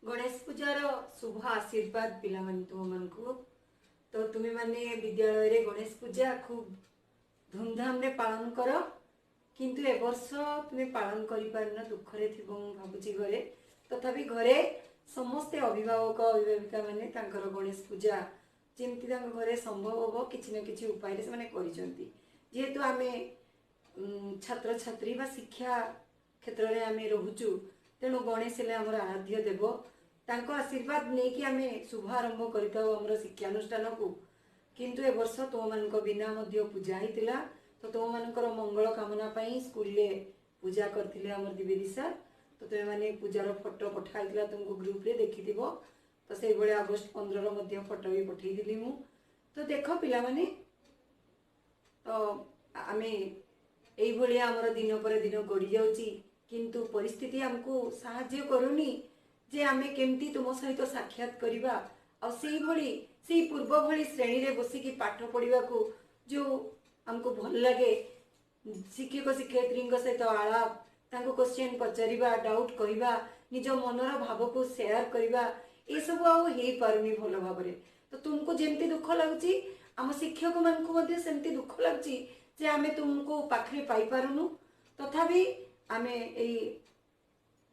गणेश पूजार शुभ आशीर्वाद पिला तुम तो तुम्हें माने विद्यालय रे गणेश पूजा खूब धूमधाम रे पालन कर किंतु ए वर्ष तुम्हें पालन करि पारन दुखरे थिबो भाबुची घरे तथापि घरे समस्ते अभिभावक अभिभाविका माने तांकर गणेश पूजा जेमती तांक घरे संभव हो किछि न किछि उपाय रे माने करिसंती जेहेतु आमे छात्र छात्री बा शिक्षा क्षेत्र रे आमे रहुचु तेणु गणेश हेले हमर आराध्य देव तांको आशीर्वाद नहीं कि आमे शुभारंभ करिताउ हमर शिक्षानुष्ठान को किंतु ए वर्ष तुम मानक बिना मध्य पूजा हितिला तो तुम मानकर मंगल कामना पई स्कूल ले पूजा करथिले हमर द्विवेदी सर तो तुम माने पूजार फोटो पठाइतिला तुमको ग्रुप रे देखिथिबो तो से बळे अगस्त 15 रो मध्य फोटो भी पठाई दिली मु तो देखो पिला माने तो आमे एई भलिया हमर दिन पर दिन गडी जाउची किंतु परिस्थिति हमको साहाय्य करूनी जे आमे केमती तुम सहित साक्षात करिबा आ सेई भली सेई पूर्व भली श्रेणी रे बसी की पाठ पढ़िबा को जो हमको भल लगे शिक्षक शिक्षयित्री सहित आलाप तांको क्वेश्चन पचारिबा डाउट कहिबा निज मनर भाव को शेयर करिबा ए सब आ हे पारुनी भल भाबरे तो तुमको जेमती दुख लागुची आम शिक्षक मान को मध्ये सेमती दुख लागुची जे आमे तुमको पाखरे पाई पारुनु तथापि आमे एई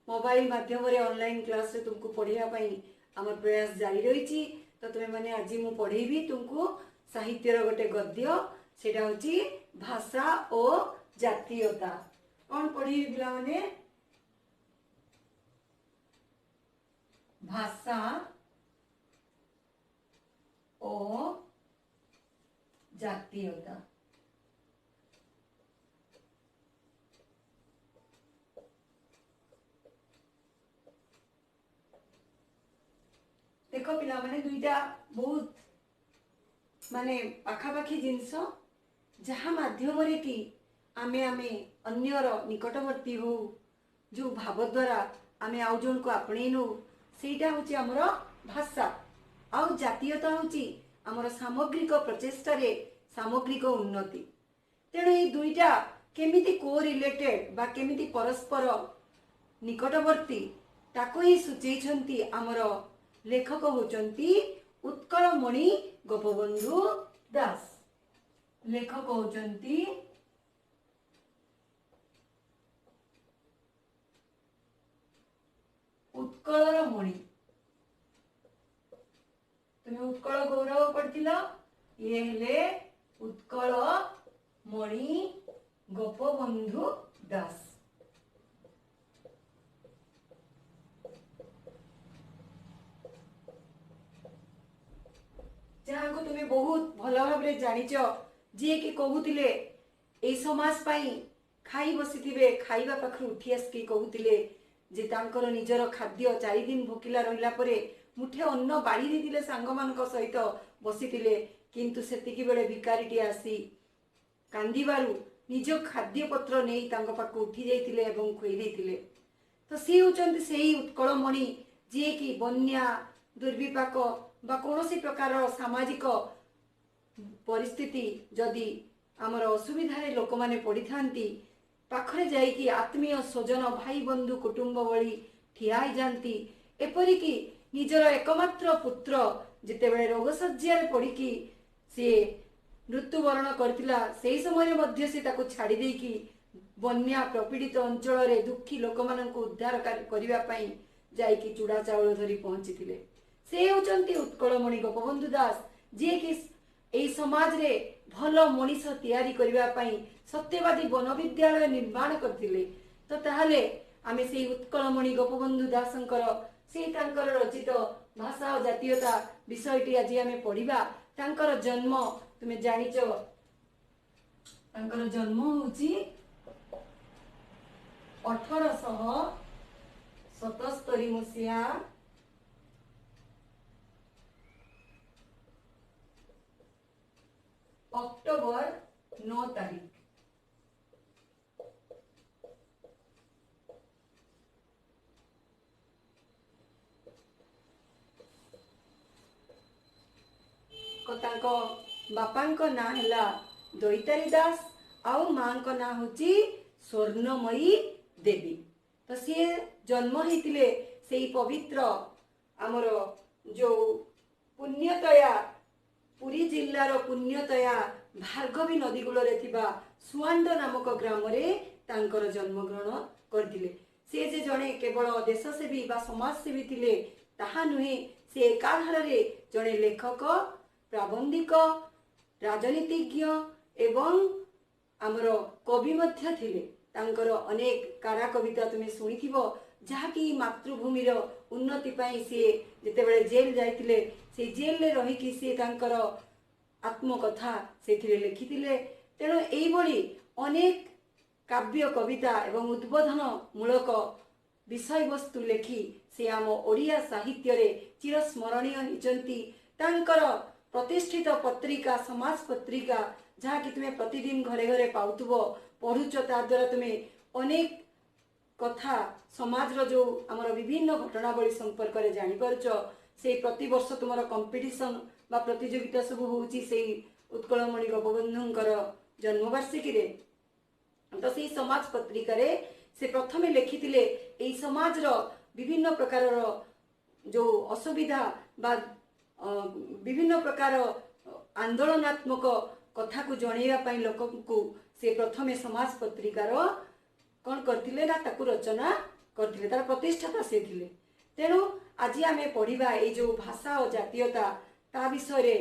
मोबाइल माध्यम रे ऑनलाइन क्लास रे तुमको पढ़िया पई हमर प्रयास जारी रहिची तो तुमे माने आज मु पढ़ेबी तुमको साहित्य रो गोटे गद्य सेटा होची भाषा और जातीयता कौन पढ़ी पिला माने भाषा और जातीयता देख पिला माने दुईटा बहुत माने पाखापाखी जिनस जहाँ माध्यम रे कि आमे आमे अन्यर निकटवर्ती हो जो भाव द्वारा आमे आउ जन को आपणे नो सेटा होची हमर भाषा आउ जातीयता होची हमर सामग्रिक प्रचेष्टा रे सामग्रिक उन्नति तेणु ए दुईटा केमिति को रिलेटेड बा केमिति परस्पर निकटवर्ती ताको ही सूचैछंती हमर लेखक होचंती उत्कलमणि गोपबंधु दास लेखक होचंती उत्कलर मणि तुम्हें उत्कल गौरव पढ़थिला ये हेले उत्कल मणि गोपबंधु दास जहाँ को तुम्हें बहुत भल भाव जानिच जी कि कहूतिले ए समाज पाई खाई बसीथिबे खाइबा पाखरु उठी आसकी कहूतिले जे तांकर निजर खाद्य 4 दिन भोकिला रहिला परे मुठे अन्न बाड़ी देथिले सांग मानक सहित बसीथिले किंतु सेतिकी बेले भिकारीटी आसी कांदीबारु निज खाद्य पत्र नहीं तांग पाखु उठी जाइथिले एवं खुई देथिले तो सी होचंती सेही उत्कलमणि जे कि बन्या दुर्विपाक बा कोनोसी प्रकार सामाजिक परिस्थिति जदि आमर असुविधा रे लोक माने पड़ी थांती पाखरे जाई कि आत्मीय स्वजन भाई बंधु कुटुंब भली ठियाई जानती एपरि कि निजर एकमात्र पुत्र जिते बेले रोग सज्जा रे पड़ी कि से मृत्युवरण करथिला सेही समय मध्ये से ताको छाड़ी देई कि बन्या प्रपीड़ित अंचल रे दुखी लोक मानन को उद्धार करिवा पई जाई कि चूड़ा चावल धरी पहुंचीथिले से होचंती उत्कलमणि गोपबंधु दास जे कि एई समाज रे भल मनीष तैयारी करिवा पई सत्यवादी वन विद्यालय निर्माण करथिले तो ताहले आमे सेई उत्कलमणि गोपबंधु दासंकर से तांकर रचित भाषा और जातीयता विषयटी आज आमे पढ़िबा तांकर जन्म तुमे जानिचो तांकर जन्म होची 1877 मसिया अक्टोबर 9 तारीख बापा ना है दैतारी दास आउ माँ ना हूँ स्वर्णमयी देवी तो सी जन्म होते से पवित्र आमर जो पुण्यतया पुरी जिल्लार पुण्यतया भार्गवी नदी कूल सुआंड नामक ग्राम तांकर जन्मग्रहण करथिले। से जे जड़े केवल देशसेवी बा समाजसेवी थिले ताहा नुहे, से एकाधारे जड़े लेखक, प्राबंधिक, राजनीतिज्ञ एवं आमर कवि मध्य थिले। तांकर अनेक कारा कविता तुमे शुणिथिबो, जहाँकि मातृभूमिर उन्नति पाई सी जेतेबेले जेल जाइतिले, से जेल रे रहिकि सी तांकर आत्मकथा सेथिरे लिखिथिले। तेणु एई भली अनेक काव्य कविता एवं उद्बोधन मूलक विषय वस्तु लेखि से आम ओडिया साहित्य रे चिरस्मरणीय होइचंती। तांकर प्रतिष्ठित पत्रिका समाज पत्रिका जहाँकि तुमे प्रतिदिन घरे घरे पाउथुबो पढ़ुच, ता द्वारा तुमे अनेक कथा समाज रो जो आमर विभिन्न घटनावली संपर्क रे जानि परछ। से प्रति वर्ष तुमर कंपटीशन बा प्रतियोगिता सब होउची से उत्कलमणि गोपबंधुंकर जन्मवार्षिकी रे। तो से समाज पत्रिका रे से प्रथमे लिखिथिले एई समाज रो विभिन्न प्रकार रो जो असुविधा बा विभिन्न प्रकार आंदोलनात्मक कथा को जणैया पई लोक को से प्रथमे समाज पत्रिका रो कौन करथिले ना ताकू रचना करथिले, तार प्रतिष्ठाता से थिले। तेणु आज आमे पढ़िबा ए जो भाषा और जातीयता ता विषय रे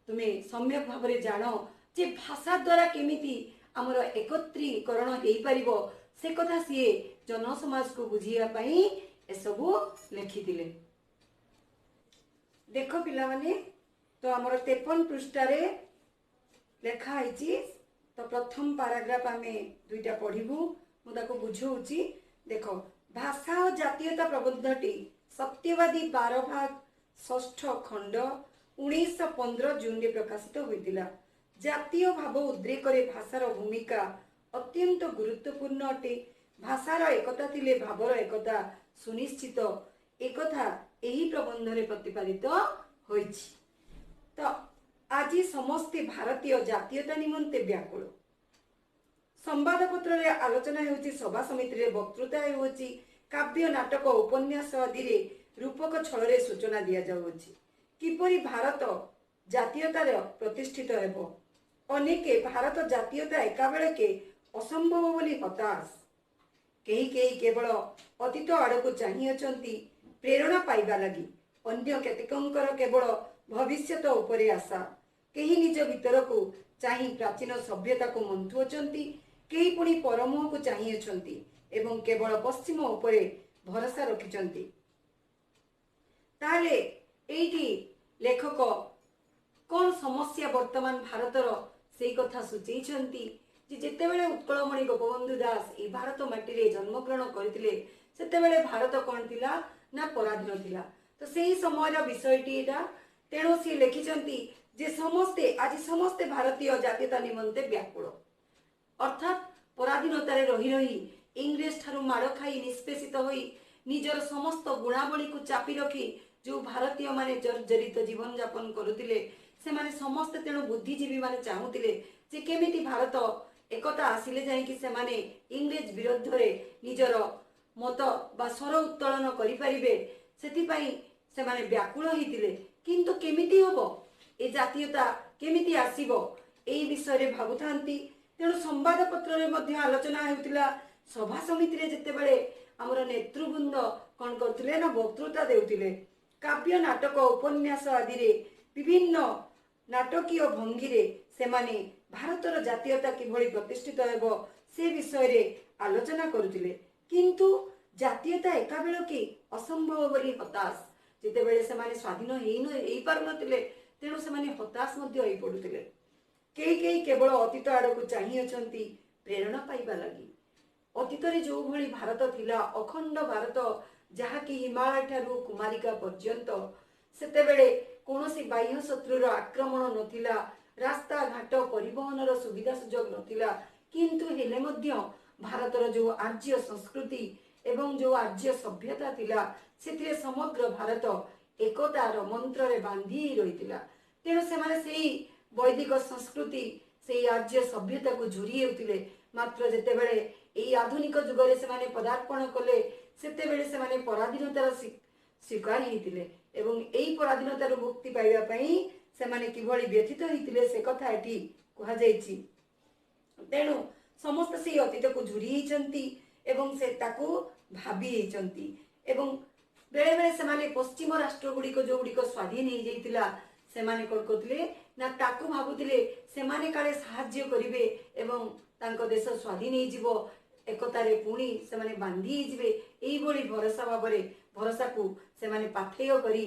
तुमे सम्यक भाव रे जानो जे भाषा द्वारा केमिति आमर एकत्रीकरण हेई परिबो, से कथा सी जन समाज को बुझिया पई ए सबु लिखिथिले। देखो पिला माने, तो आमर 53 पृष्ठ रे लेखा आइची। तो प्रथम पैराग्राफ आमे दुईटा पढ़िबु, मु ताको बुझौची। देखो, भाषा और जातीयता प्रबंधटी सत्यवादी 12 भाग 6 खंड 1915 जून रे प्रकाशित होइतिला। जातीय भाव उद्रेक रे भाषार भूमिका अत्यंत गुरुत्वपूर्ण अटे। भाषार एकता थिले भावर एकता सुनिश्चित, एकथा एही प्रबंध रे प्रतिपादित होइछि। तो आज समस्ते भारतीय जातीयता निमंते व्याकुल। संवादपत्र रे आलोचना हेउछि, सभा समिति रे वक्तृता हेउछि, काव्य नाटक उपन्यास आदि रे रूपक छल रे सूचना दिया जाउछि किपरि भारत जातीयता रे प्रतिष्ठित हेबो। अनेके भारत जातीयता एका बेले के असंभव बोली हताश। केही केवल अतीत आड़क चाहि अछंती प्रेरणा पाइबा लगी, अन्य केतेकंकर केवल भविष्यत उपरे आशा। केही निज भीतर को चाहि प्राचीन सभ्यता को मंथु अछंती, केही पुणी परमोह को चाहि अछंती एवं केवल पश्चिम उपरे भरोसा रखिचंती। ताले एठी लेखक कौन समस्या वर्तमान भारतर से कथा सूचीछंती जे जेतेबेले उत्कलमणि गोपबंधु दास ए भारत माटी रे जन्मग्रहण करथिले, सेतेबेले भारत कौन थिला ना पराधीन थिला। तो सेही समय विषयटी एटा। तेणु से लिखिचंती जे समस्ते आज समस्ते भारतीय जातीयता निमंते व्याकुल, अर्थात पराधीनतारे रही रही इंग्रेज ठारू माड़ खाई निष्पेषित होई निजर समस्त गुणावली को चापी रखी जो भारतीय माने जर्जरित जीवन यापन करुतिले, से माने समस्त तेणु बुद्धिजीवी माने चाहुतिले जे केमिति भारत एकता आसिले जाई कि से माने इंग्रेज विरुद्ध रे निजर मत बा स्वर उत्तोलन करि परिबे। सेति पई से माने व्याकुल हितिले, किंतु केमिति होबो ए जातीयता केमिति आसीबो एई विषय रे भाबुथांती। तेणु संवाद पत्र रे मध्ये आलोचना हेउतिला। सभा समिति रे जेतेबेले हमर नेतृवृंद कोन करथिले ना वक्तृता देउतिले, काव्य नाटक उपन्यास आदि रे विभिन्न नाटकीय भंगी रे से माने भारतर जातीयता किभଳି प्रतिष्ठित हेबो से विषय रे आलोचना करुतिले। किंतु जातीयता एका बेल के असंभव बोली हताश। जेतेबेले से माने स्वाधीन हेई पार नथिले, तेणु से माने हताश मध्ये होई पडुतिले। केही केवल अतीत आड़क चाहि अछंती प्रेरणा पाइबा लगी। अतीत रे जो भली भारत थिला, अखंड भारत जहाँकि हिमालय ठारू कुमारिका पर्यंत, सेतेबेले कोनोसी बाह्य शत्रुर आक्रमण नथिला, रास्ता घाट परिवहनर सुविधा सुजोग नथिला। किंतु हेले मध्य भारतर जो आर्य संस्कृति एवं जो आर्य सभ्यता थिला, सेथिरे समग्र भारत एकतार मंत्र रे बांधी रहितिला। तेणु से माने सेही वैदिक संस्कृति से आर्य सभ्यता को झुरी हेउतिले। मात्र जेतेबेले एई आधुनिक जुगरे से माने पदार्पण कले, सेतेबेले से माने पराधीनतार स्वीकार होते एवं यही पराधीनतार मुक्ति पाइबा पई सेमाने किभଳି व्यथित होते से कथा एठी कहा जायछि। तेणु समस्त से अतीत को झुरी होती एवं से ताकू भावी होती एवं बेले बेले से पश्चिम राष्ट्र गुड़िक जो गुड़िक स्वाधीन हो जाइतिला सेमाने कोन करथिले ना ताकू भाबुतिले सेमाने काले सहाय्य करिवे एवं तांको देश स्वाधीन हो जिवो एकतारे पुणी सेमाने बांधी जिवे एई बोली भरोसा भाबरे भरोसा को सेमाने पाथेय करी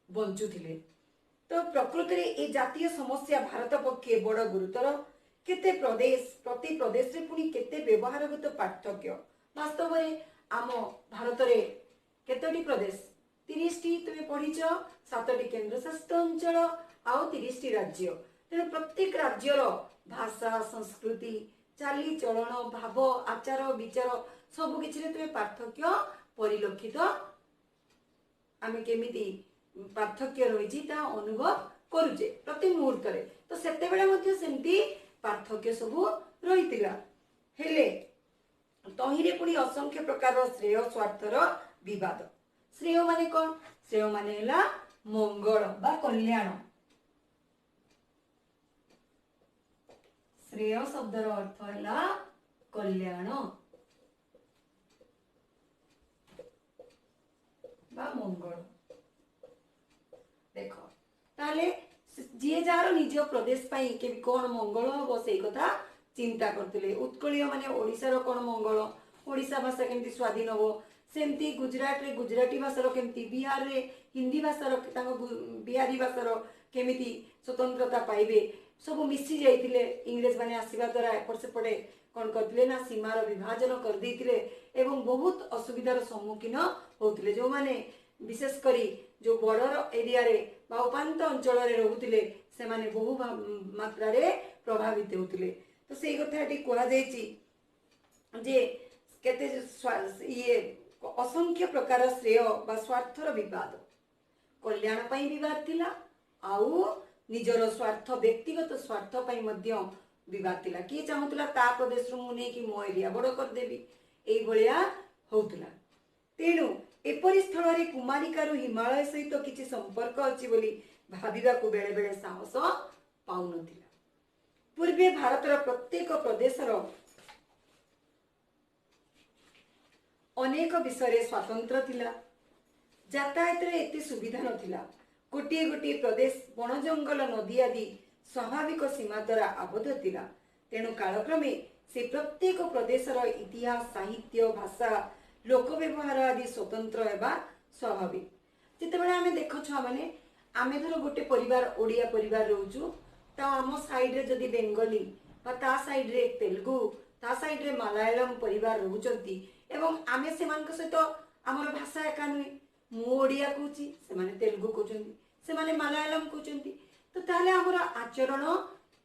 बंचुथिले। तो प्रकृति रे ए जातीय समस्या भारत पक्षे बड़ गुरुतर केते प्रदेश प्रति प्रदेश रे पुणी केते व्यवहारगत पार्थक्य वास्तव में आम भारत रे केतोटी प्रदेश 30 टी तुमे पढ़ीच 7 टी केंद्र शासित अंचल आउ 30 टी राज्य। तेणु प्रत्येक राज्यर भाषा संस्कृति चाली चलन भाव आचार विचार सब किछि रे तुमे पार्थक्य परिलक्षित आमे केमिति पार्थक्य रही अनुभव करुचे प्रति मुहूर्त रे। तो सेते बेले मध्ये सेमती पार्थक्य सबू रहितिला हेले तहिरे पुणी असंख्य प्रकार श्रेय स्वार्थर विवाद। श्रेय माने कौन? श्रेय माने हला मंगल बा कल्याण। श्रेय शब्दर अर्थ हला कल्याण बा मंगल। देख ताले जी जार निज प्रदेश पाई के कौन मंगल हम से कथा चिंता करते। उत्कलीय माने ओडिशार कौन मंगल ओडिशा भाषा केमती स्वाधीन हो सेमती गुजरात रे गुजराती भाषार केमती बिहार रे हिंदी भाषार बिहारी भाषार केमिति स्वतंत्रता पाइबे सब मिसी जाइतिले। इंग्रेज माने आसीबा द्वारा एपट सेपटे कौन करथिले ना सीमार विभाजन कर देइतिले एवं बहुत असुविधार सम्मुखीन होतिले। जो माने विशेष करी जो बॉर्डर एरिया रे बा उपांत अंचल रे रहुतिले से माने बहु मात्रा रे प्रभावित होतिले। तो सेई कथा एटी कहा जायछि जे केते ये असंख्य प्रकार श्रेय बा स्वार्थर विवाद कल्याण पई विवाद थिला आउ निजर स्वार्थ व्यक्तिगत स्वार्थ पई मध्य विवाद थिला। किए चाहुतला ता प्रदेश रु मु नै कि मो एरिया बड़ कर देबी एई भलिया होतला। तेणु एपरी स्थल रे कुमारिकार हिमालय सहित किछि संपर्क अछि बोली भाबिबाकू बेले बेले साहस पाउनथिला। पूर्वे भारतर प्रत्येक प्रदेशर अनेक विषय स्वतंत्र थिला। यातायात रे एते सुविधा नथिला। गोटे गोटे प्रदेश बण जंगल नदी आदि स्वाभाविक सीमा द्वारा आबद्ध थिला। तेणु कालक्रमे से प्रत्येक प्रदेशर इतिहास साहित्य भाषा लोक व्यवहार आदि स्वतंत्र हेबा स्वाभाविक। जितेबाला आमे देखो छुआ माने आमे धर गोटे परिवार ओडिया परिवार रहउछु तो आम साइड रे जदि बेंगली बा ता साइड रे तेलुगु ता साइड रे मलयालम परिवार रहउचंती एवं आमे सेमानक सहित हमर भाषा एका नुई मु ओडिया कहूची से माने तेलुगु कहउचंती से माने मलयालम कहउचंती। तो ताले हमर आचरण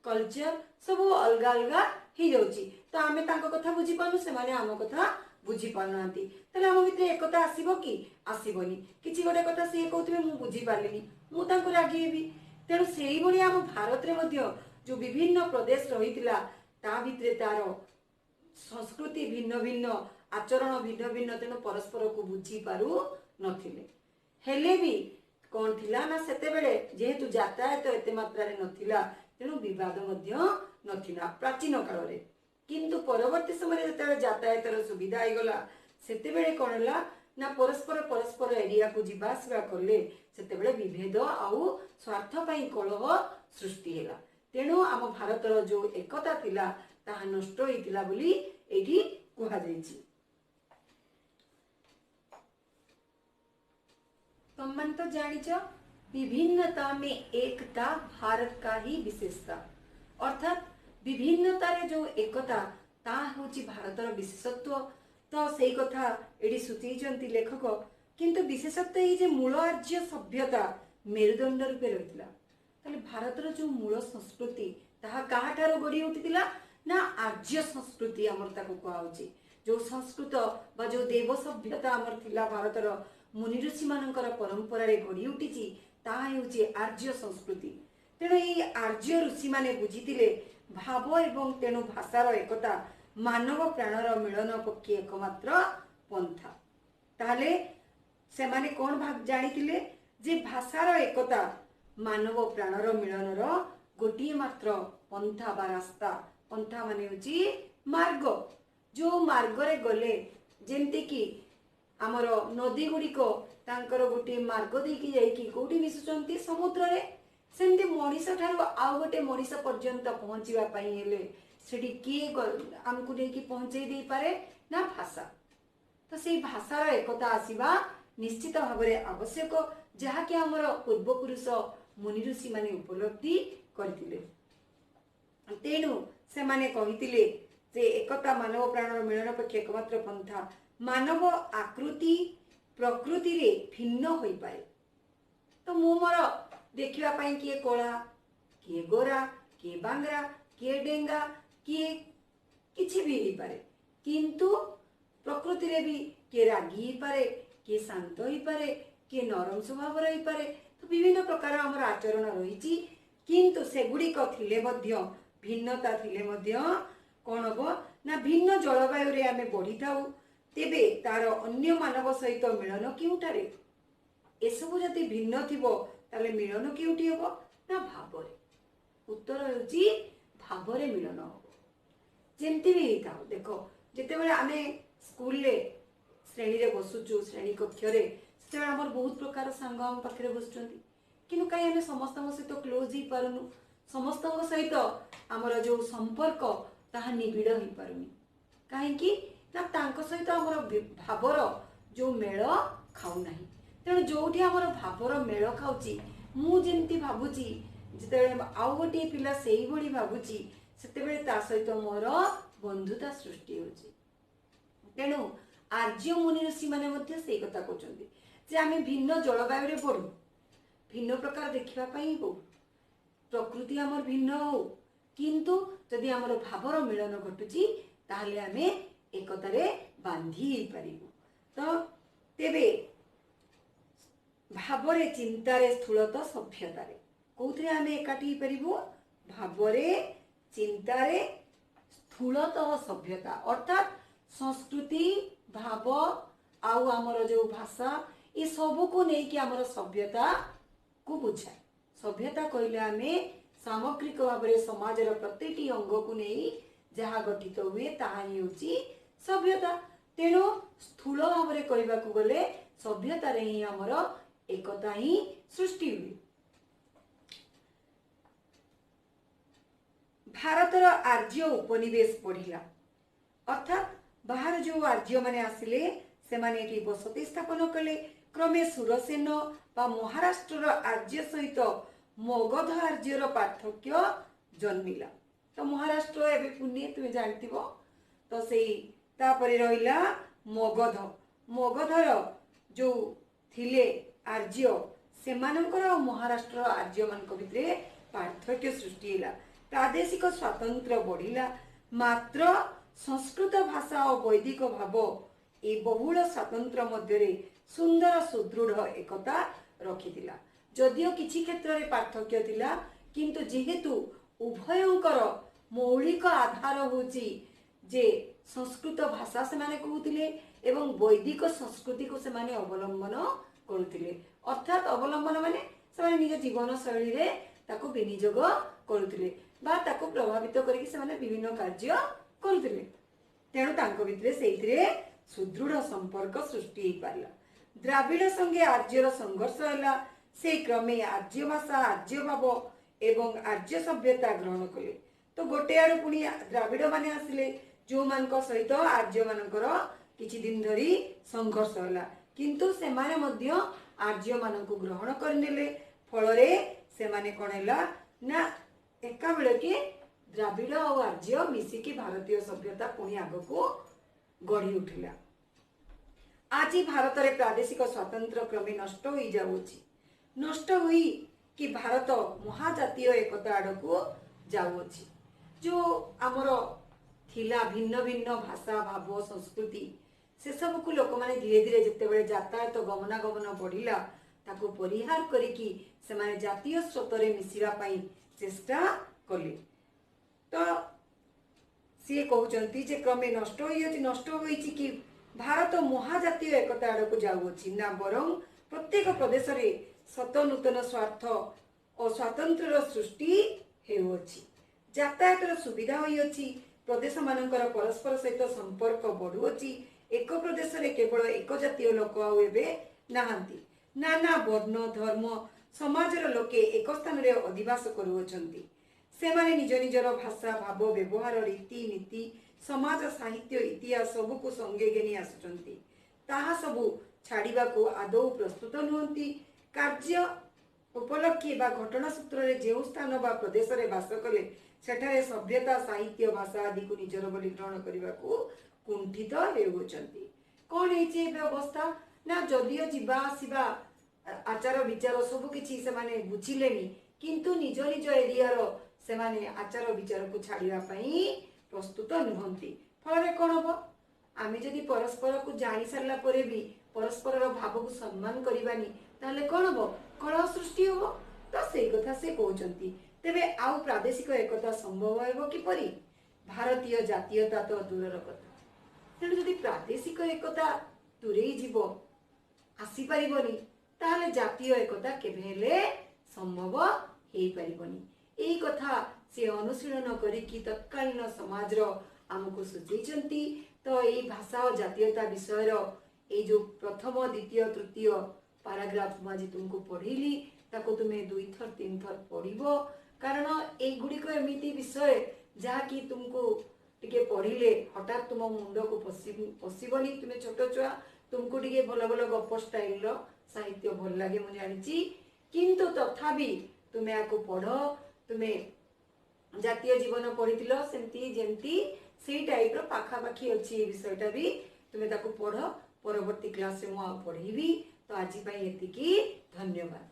कल्चर सब अलग अलग ही जाउची। तो आमे तांको कथा बुझी पानु से माने आम कथा बुझी पारनांती। ताले हम भितरे एकता आसीबो कि आसीबोनी किछि गोटे कथा से कहउतबे मु बुझी पारलिनी मु तांको रागीबी। तेणु सेही भली हम भारत रे मध्य जो विभिन्न प्रदेश रहितिला ता भितरे तार संस्कृति भिन्न भिन्न आचरण भिन्न भिन्न तेणु परस्पर को बुझी पारु नथिले। हेले भी कौन थिला ना सेते बेले जेहेतु यातायात एते मात्रा रे नथिला तेणु विवाद मध्य नथिला प्राचीन काल रे। किंतु परवर्ती समय जेते यातायातर सुविधा आइ गला सेते बेले कोन हला ना परस्पर परस्पर एरिया को जीवा आसवा करले सेते बेले विभेद आउ स्वार्थ पई कलह सृष्टि हैला। तेणु आम भारतर जो एकता थिला ताहा नष्ट होइतिला बोली एठी कहा जायछि। तुम तो जानिच विभिन्नता में एकता भारत का ही विशेषता अर्थात विभिन्नता रे जो एकता ता होची भारतर विशेषत्व। तो सेई कथा एडी सुचीचंती लेखक किंतु विशेषत्व ये जे मूल आर्य सभ्यता मेरुदंड रूपे रहितला ताले भारतर जो मूल संस्कृति ताहा काहाठारो गड़ी उठितिला ना आर्य संस्कृति हमर ताको कहा होची। जो संस्कृत बा जो देव सभ्यता हमर थिला भारतर मुनि ऋषि मानकर परंपरा रे गड़ी उठिची ताहा हेउची आर्य संस्कृति। तेणु ये आर्य ऋषि माने बुझितिले भाव एवं तेणु भाषार एकता मानव प्राणर मिलन पक्षी एकमात्र पंथा। ताहले ସେମାନେ କ'ଣ ଜାଣିଥିଲେ ଯେ ଭାଷାର ଏକତା ମାନବ ପ୍ରାଣର ମିଳନର ଗୋଟିଏ ମାତ୍ର ପନ୍ଥା ବା ରାସ୍ତା। ପନ୍ଥା ମାନେ ହେଉଛି ମାର୍ଗ। ଯେଉଁ ମାର୍ଗରେ ଗଲେ ଯେମିତିକି ଆମର ନଦୀ ଗୁଡ଼ିକ ତାଙ୍କର ଗୋଟିଏ ମାର୍ଗ ଦେଇକି ଯାଇକି କୋଉଠି ମିଶୁଛନ୍ତି ସମୁଦ୍ରରେ, ସେମିତି ମଣିଷ ଠାରୁ ଆଉ ଗୋଟେ ମଣିଷ ପର୍ଯ୍ୟନ୍ତ ପହଞ୍ଚିବା ପାଇଁ ହେଲେ ସେଠି କିଏ ଆମକୁ ନେଇକି ପହଞ୍ଚେଇ ଦେଇପାରେ ନା ଭାଷା। ତ ସେଇ ଭାଷାର ଏକତା ଆସିବା ନିଶ୍ଚିତ ଭାବରେ ଆବଶ୍ୟକ, ଯାହାକି ଆମର ପୂର୍ବପୁରୁଷ ମୁନି ଋଷି ମାନେ ଉପଲବ୍ଧି କରିଥିଲେ। ତେଣୁ ସେମାନେ କହିଥିଲେ ଯେ ଏକତା ମାନବ ପ୍ରାଣର ମିଳନ ପକ୍ଷେ ଏକମାତ୍ର ପନ୍ଥା। ମାନବ ଆକୃତି ପ୍ରକୃତିରେ ଭିନ୍ନ ହୋଇପାରେ। ତ ମୁଁ ମୋର ଦେଖିବା ପାଇଁ କିଏ କଳା, କିଏ ଗୋରା, କିଏ ବାଙ୍ଗରା, କିଏ ଡେଙ୍ଗା, କିଏ କିଛି ବି ହେଇପାରେ, କିନ୍ତୁ ପ୍ରକୃତିରେ ବି କିଏ ରାଗି ହେଇପାରେ, କିଏ ଶାନ୍ତ ହେଇପାରେ, କିଏ ନରମ ସ୍ୱଭାବର ହେଇପାରେ। ତ ବିଭିନ୍ନ ପ୍ରକାର ଆମର ଆଚରଣ ରହିଛି, କିନ୍ତୁ ସେଗୁଡ଼ିକ ଥିଲେ ମଧ୍ୟ ଭିନ୍ନତା ଥିଲେ ମଧ୍ୟ କ'ଣ ହବ ନା ଭିନ୍ନ ଜଳବାୟୁରେ ଆମେ ବଢ଼ିଥାଉ। ତେବେ ତାର ଅନ୍ୟ ମାନବ ସହିତ ମିଳନ କେଉଁଠାରେ? ଏସବୁ ଯଦି ଭିନ୍ନ ଥିବ ତାହେଲେ ମିଳନ କେଉଁଠି ହବ ନା ଭାବରେ। ଉତ୍ତର ହେଉଛି ଭାବରେ ମିଳନ ହବ। ଯେମିତି ବି ହେଇଥାଉ, ଦେଖ ଯେତେବେଳେ ଆମେ ସ୍କୁଲରେ ଶ୍ରେଣୀରେ ବସୁଛୁ, ଶ୍ରେଣୀ କକ୍ଷରେ, ସେତେବେଳେ ଆମର ବହୁତ ପ୍ରକାର ସାଙ୍ଗ ଆମ ପାଖରେ ବସୁଛନ୍ତି, କିନ୍ତୁ କାହିଁ ଆମେ ସମସ୍ତଙ୍କ ସହିତ କ୍ଲୋଜ୍ ହେଇପାରୁନୁ? ସମସ୍ତଙ୍କ ସହିତ ଆମର ଯେଉଁ ସମ୍ପର୍କ ତାହା ନିବିଡ଼ ହେଇପାରୁନି। କାହିଁକି ନା ତାଙ୍କ ସହିତ ଆମର ଭାବର ଯେଉଁ ମେଳ ଖାଉନାହିଁ। ତେଣୁ ଯେଉଁଠି ଆମର ଭାବର ମେଳ ଖାଉଛି, ମୁଁ ଯେମିତି ଭାବୁଛି, ଯେତେବେଳେ ଆଉ ଗୋଟିଏ ପିଲା ସେଇଭଳି ଭାବୁଛି, ସେତେବେଳେ ତା ସହିତ ମୋର ବନ୍ଧୁତା ସୃଷ୍ଟି ହେଉଛି। ତେଣୁ ଆର୍ଯ୍ୟ ମୁନି ଋଷି ମାନେ ମଧ୍ୟ ସେଇ କଥା କହୁଛନ୍ତି ଯେ ଆମେ ଭିନ୍ନ ଜଳବାୟୁରେ ବଢ଼ୁ, ଭିନ୍ନ ପ୍ରକାର ଦେଖିବା ପାଇଁ ହଉ, ପ୍ରକୃତି ଆମର ଭିନ୍ନ ହଉ, କିନ୍ତୁ ଯଦି ଆମର ଭାବର ମିଳନ ଘଟୁଛି ତାହେଲେ ଆମେ ଏକତାରେ ବାନ୍ଧି ହେଇପାରିବୁ। ତ ତେବେ ଭାବରେ, ଚିନ୍ତାରେ, ସ୍ଥୂଳତ ସଭ୍ୟତାରେ, କୋଉଥିରେ ଆମେ ଏକାଠି ହେଇପାରିବୁ? ଭାବରେ, ଚିନ୍ତାରେ, ସ୍ଥୂଳତଃ ସଭ୍ୟତା ଅର୍ଥାତ୍ ସଂସ୍କୃତି, ଭାବ ଆଉ ଆମର ଯେଉଁ ଭାଷା, ଏ ସବୁକୁ ନେଇକି ଆମର ସଭ୍ୟତାକୁ ବୁଝାଏ। ସଭ୍ୟତା କହିଲେ ଆମେ ସାମଗ୍ରିକ ଭାବରେ ସମାଜର ପ୍ରତିଟି ଅଙ୍ଗକୁ ନେଇ ଯାହା ଗଠିତ ହୁଏ ତାହା ହିଁ ହେଉଛି ସଭ୍ୟତା। ତେଣୁ ସ୍ଥୂଳ ଭାବରେ କହିବାକୁ ଗଲେ ସଭ୍ୟତାରେ ହିଁ ଆମର ଏକତା ହିଁ ସୃଷ୍ଟି ହୁଏ। ଭାରତର ଆର୍ଯ୍ୟ ଉପନିବେଶ ବଢ଼ିଲା, ଅର୍ଥାତ୍ ବାହାର ଯେଉଁ ଆର୍ଯ୍ୟ ମାନେ ଆସିଲେ ସେମାନେ ଏଠି ବସତି ସ୍ଥାପନ କଲେ। କ୍ରମେ ସୁରସେନ ବା ମହାରାଷ୍ଟ୍ରର ଆର୍ଯ୍ୟ ସହିତ ମଗଧ ଆର୍ଯ୍ୟର ପାର୍ଥକ୍ୟ ଜନ୍ମିଲା। ତ ମହାରାଷ୍ଟ୍ର ଏବେ ପୁନେ ତୁମେ ଜାଣିଥିବ। ତ ସେଇ ତାପରେ ରହିଲା ମଗଧ। ମଗଧର ଯେଉଁ ଥିଲେ ଆର୍ଯ୍ୟ, ସେମାନଙ୍କର ଆଉ ମହାରାଷ୍ଟ୍ରର ଆର୍ଯ୍ୟମାନଙ୍କ ଭିତରେ ପାର୍ଥକ୍ୟ ସୃଷ୍ଟି ହେଲା। ପ୍ରାଦେଶିକ ସ୍ୱାତନ୍ତ୍ର୍ୟ ବଢ଼ିଲା। ମାତ୍ର ସଂସ୍କୃତ ଭାଷା ଓ ବୈଦିକ ଭାବ ଏ ବହୁଳ ସ୍ୱାତନ୍ତ୍ର୍ୟ ମଧ୍ୟରେ ସୁନ୍ଦର ସୁଦୃଢ଼ ଏକତା ରଖିଥିଲା। ଯଦିଓ କିଛି କ୍ଷେତ୍ରରେ ପାର୍ଥକ୍ୟ ଥିଲା, କିନ୍ତୁ ଯେହେତୁ ଉଭୟଙ୍କର ମୌଳିକ ଆଧାର ହେଉଛି ଯେ ସଂସ୍କୃତ ଭାଷା ସେମାନେ କହୁଥିଲେ ଏବଂ ବୈଦିକ ସଂସ୍କୃତିକୁ ସେମାନେ ଅବଲମ୍ବନ କରୁଥିଲେ। ଅର୍ଥାତ୍ ଅବଲମ୍ବନ ମାନେ ସେମାନେ ନିଜ ଜୀବନ ଶୈଳୀରେ ତାକୁ ବିନିଯୋଗ କରୁଥିଲେ ବା ତାକୁ ପ୍ରଭାବିତ କରିକି ସେମାନେ ବିଭିନ୍ନ କାର୍ଯ୍ୟ କରୁଥିଲେ। ତେଣୁ ତାଙ୍କ ଭିତରେ ସେଇଥିରେ ସୁଦୃଢ଼ ସମ୍ପର୍କ ସୃଷ୍ଟି ହେଇପାରିଲା। ଦ୍ରାବିଡ଼ ସଙ୍ଗେ ଆର୍ଯ୍ୟର ସଂଘର୍ଷ ହେଲା। ସେ କ୍ରମେ ଆର୍ଯ୍ୟ ଭାଷା, ଆର୍ଯ୍ୟ ଭାବ ଏବଂ ଆର୍ଯ୍ୟ ସଭ୍ୟତା ଗ୍ରହଣ କଲେ। ତ ଗୋଟେ ଆଡ଼ୁ ପୁଣି ଦ୍ରାବିଡ଼ ମାନେ ଆସିଲେ, ଯେଉଁମାନଙ୍କ ସହିତ ଆର୍ଯ୍ୟ ମାନଙ୍କର କିଛି ଦିନ ଧରି ସଂଘର୍ଷ ହେଲା, କିନ୍ତୁ ସେମାନେ ମଧ୍ୟ ଆର୍ଯ୍ୟ ମାନଙ୍କୁ ଗ୍ରହଣ କରିନେଲେ। ଫଳରେ ସେମାନେ କ'ଣ ହେଲା ନା ଏକା ବେଳକେ ଦ୍ରାବିଡ଼ ଆଉ ଆର୍ଯ୍ୟ ମିଶିକି ଭାରତୀୟ ସଭ୍ୟତା ପୁଣି ଆଗକୁ ଗଢ଼ି ଉଠିଲା। ଆଜି ଭାରତରେ ପ୍ରାଦେଶିକ ସ୍ୱାତନ୍ତ୍ର୍ୟ କ୍ରମେ ନଷ୍ଟ ହୋଇଯାଉଛି। ନଷ୍ଟ ହୋଇ କି ଭାରତ ମହାଜାତୀୟ ଏକତା ଆଡ଼କୁ ଯାଉଅଛି। ଯେଉଁ ଆମର ଥିଲା ଭିନ୍ନ ଭିନ୍ନ ଭାଷା, ଭାବ, ସଂସ୍କୃତି, ସେସବୁକୁ ଲୋକମାନେ ଧୀରେ ଧୀରେ ଯେତେବେଳେ ଯାତାୟାତ ଗମନାଗମନ ବଢ଼ିଲା, ତାକୁ ପରିହାର କରିକି ସେମାନେ ଜାତୀୟ ସ୍ରୋତରେ ମିଶିବା ପାଇଁ ଚେଷ୍ଟା କଲେ। ତ ସିଏ କହୁଛନ୍ତି ଯେ କ୍ରମେ ନଷ୍ଟ ହୋଇଯାଉଛି। ନଷ୍ଟ ହୋଇଛି କି भारत महाजातीय एकता आड़क जाऊँगी ना बरं प्रत्येक प्रदेश रे सत नूतन स्वार्थ और स्वातंत्र सृष्टि हेउछि। यातायातर सुविधा होइछि, प्रदेश मानकर परस्पर सहित संपर्क बढ़ुछि। एक प्रदेश रे केवल एक जातीय लोक आबे नाहांती, नाना वर्ण धर्म समाजर लोके एक स्थान रे अधिवास करुअछंती। सेमाने निज निजर भाषा भाव व्यवहार रीति नीति समाज साहित्य इतिहास सबू को संगे घेनी आसुचंती। ताहा सबू छाड़िबा को आदौ प्रस्तुत नुहंती। कार्य उपलक्षे बा घटना सूत्र रे जेउ स्थान बा प्रदेश रे वास कले सेठारे सभ्यता साहित्य भाषा आदि को निजर बोली ग्रहण करने को कुंठित हेउचंती। कौन हेछि व्यवस्था ना जदियो जीवा आसीबा आचार विचार सब किछि से माने बुझिलेनी, किंतु निज निज एरियार से माने आचार विचार को छाड़िबा पई प्रस्तुत नुहंती। फल कौन हम आम जदि परस्पर को जानी सारा पर भी परस्पर भाव को सम्मान करवानी ताले कौन हम कलह सृष्टि हम। तो से कथा से कहते तेबे आउ प्रादेशिक एकता संभव हेबो किपरि? भारतीय जातीयता तो दूरर कथा, तेणु जदि प्रादेशिक एकता दूरे जीव आसी पारिबनी ताहले जातीय एकता केबे हेले संभव हेई पारिबनी। एई कथा से अनुशीलन करिकी तत्कालीन समाज आमको सुझेइचंती। तो एई भाषा और जातीयता विषय ए जो प्रथम द्वितीय तृतीय पाराग्राफ आज तुमको पढ़िली ताको तुमे 2 थर 3 थर पढ़िबो, कारण ए गुड़िक एमिति विषय जहाँकि तुमको टिके पढ़िले हठात तुम मुंड को पशिबनी। तुम्हें छोट छुआ तुमको टिके भल भल गप स्टाइल साहित्य भल लगे मुझे जानी, किंतु तथापि तुम्हें आपको पढ़। तुम्हें जातीय जीवन पढ़ी सेमती जेमती से टाइप पाखापाखी अच्छी विषयटा भी तुम्हें ताको पढ़। परवर्ती क्लास में मुझे पढ़ेबी। तो आज एतिकी, धन्यवाद।